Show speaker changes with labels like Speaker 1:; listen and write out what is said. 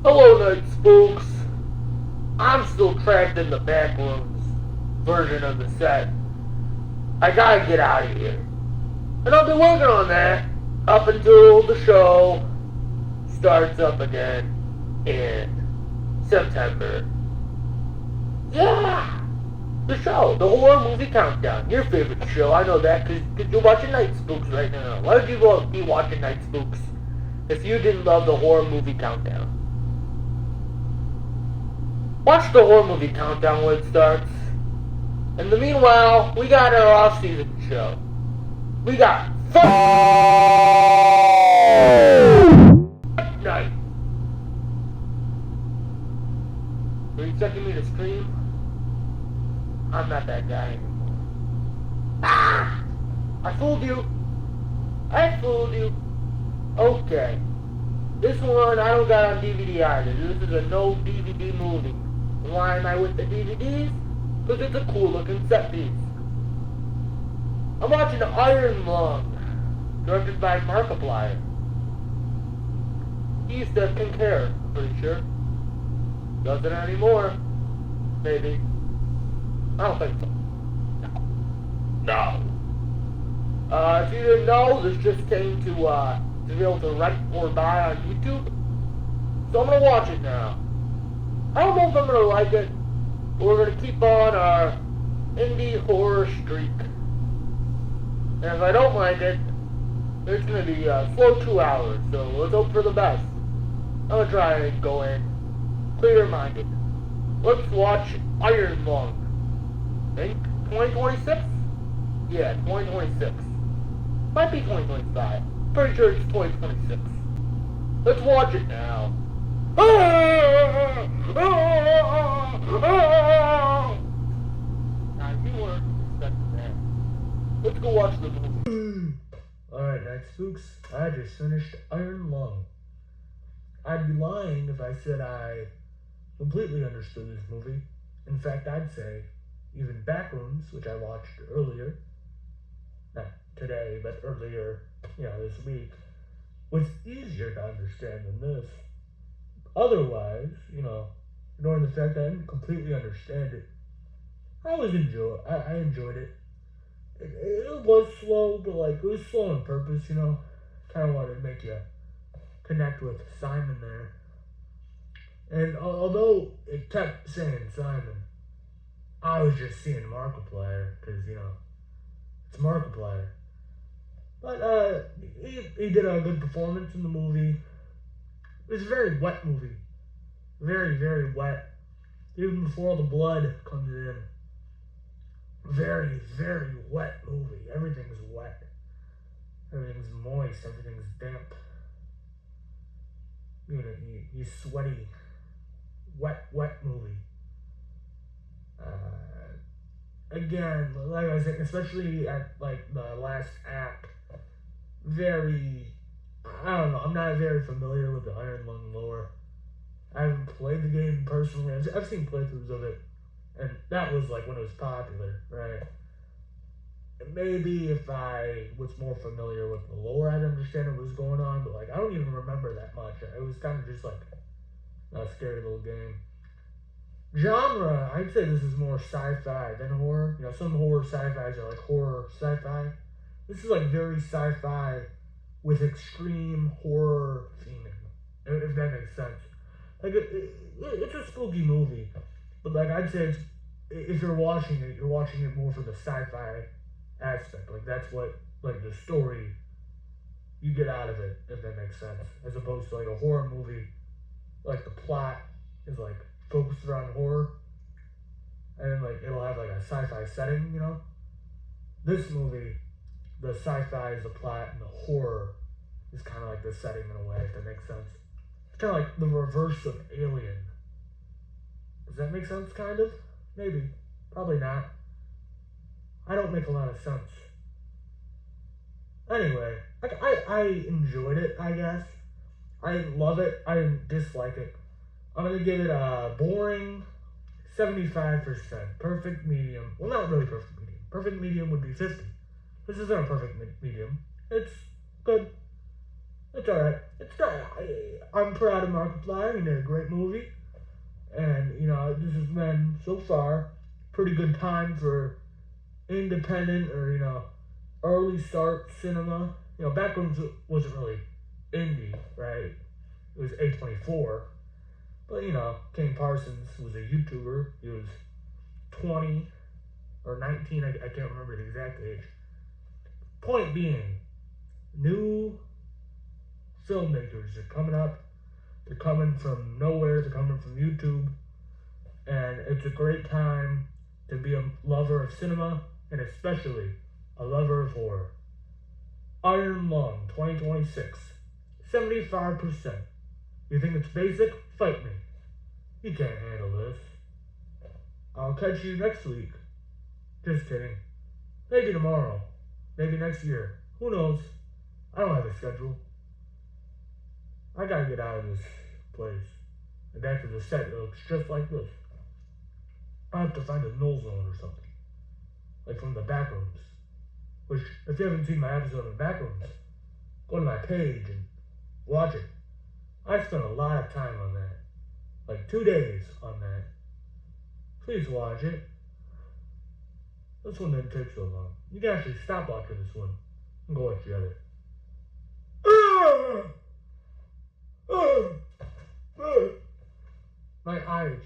Speaker 1: Hello, Night Spooks. I'm still trapped in the back rooms version of the set. I gotta get out of here. And I'll be working on that up until the show starts up again in September. Yeah! The show, the horror movie countdown. Your favorite show. I know that because you're watching Night Spooks right now. Why would you be watching Night Spooks if you didn't love the horror movie countdown? Watch the horror movie countdown when it starts. In the meanwhile, we got our off-season show. We got Fright Night. Are you expecting me to scream? I'm not that guy anymore. Ah! I fooled you. I fooled you. Okay. This one I don't got on DVD either. This is a no DVD movie. Why am I with the DVDs? Because it's a cool looking set piece. I'm watching Iron Lung, directed by Markiplier. He used to concur, I'm pretty sure. Doesn't anymore. Maybe. I don't think so. No. If you didn't know, this just came to be able to rent or buy on YouTube. So I'm gonna watch it now. I don't know if I'm gonna like it, but we're gonna keep on our indie horror streak. And if I don't like it, it's gonna be a slow 2 hours, so let's hope for the best. I'm gonna try and go in clear-minded. Let's watch Iron Lung. I think 2026? Yeah, 2026. Might be 2025. Pretty sure it's 2026. Let's watch it now. Now you weren't expecting that. Let's go watch the movie. Alright, Night Spooks. I just finished Iron Lung. I'd be lying if I said I completely understood this movie. In fact, I'd say even Backrooms, which I watched earlier, not today, but earlier, this week, was easier to understand than this. Otherwise, ignoring the fact that I didn't completely understand it, I enjoyed it. It was slow, but it was slow on purpose, Kind of wanted to make you connect with Simon there. And although it kept saying Simon, I was just seeing Markiplier, because, it's Markiplier. But he did a good performance in the movie. It was a very wet movie. Very, very wet. Even before the blood comes in. Very, very wet movie. Everything's wet. Everything's moist. Everything's damp. He's sweaty. Wet movie. Again, like I was saying, especially at the last act, I don't know, I'm not very familiar with the Iron Lung lore. I haven't played the game personally. I've seen playthroughs of it, and that was when it was popular, right? And maybe if I was more familiar with the lore, I'd understand what was going on, but I don't even remember that much. It was kind of just a scary little game. Genre, I'd say this is more sci-fi than horror. Some horror sci-fis are horror sci-fi. This is very sci-fi with extreme horror theming, if that makes sense. It's a spooky movie, but I'd say if you're watching it more for the sci-fi aspect. That's what the story you get out of it, if that makes sense, as opposed to a horror movie. The plot is focused around horror, and then it'll have a sci-fi setting. This movie, the sci-fi is the plot, and the horror is kind of the setting in a way, if that makes sense. It's kind of the reverse of Alien. Does that make sense? Kind of? Maybe. Probably not. I don't make a lot of sense. Anyway, I enjoyed it, I guess. I didn't love it. I didn't dislike it. I'm going to give it a boring 75%. Perfect medium. Well, not really perfect medium. Perfect medium would be 50. This isn't a perfect medium. It's good. It's alright. It's alright. I'm proud of Markiplier. He made a great movie. And, this has been, so far, pretty good time for independent or, early start cinema. Back when it wasn't really indie, right? It was A24. But, King Parsons was a YouTuber. He was 20 or 19. I can't remember the exact age. Point being, new filmmakers are coming up. They're coming from nowhere. They're coming from YouTube. And it's a great time to be a lover of cinema and especially a lover of horror. Iron Lung 2026. 75%. You think it's basic? Fight me. You can't handle this. I'll catch you next week. Just kidding. Maybe tomorrow. Maybe next year. Who knows? I don't have a schedule. I gotta get out of this place. And back to the set that looks just like this. I have to find a null zone or something. Like from the backrooms. Which, if you haven't seen my episode of Backrooms, go to my page and watch it. I spent a lot of time on that. Like 2 days on that. Please watch it. This one didn't take so long. You can actually stop watching this one and go watch the other. My eye itches.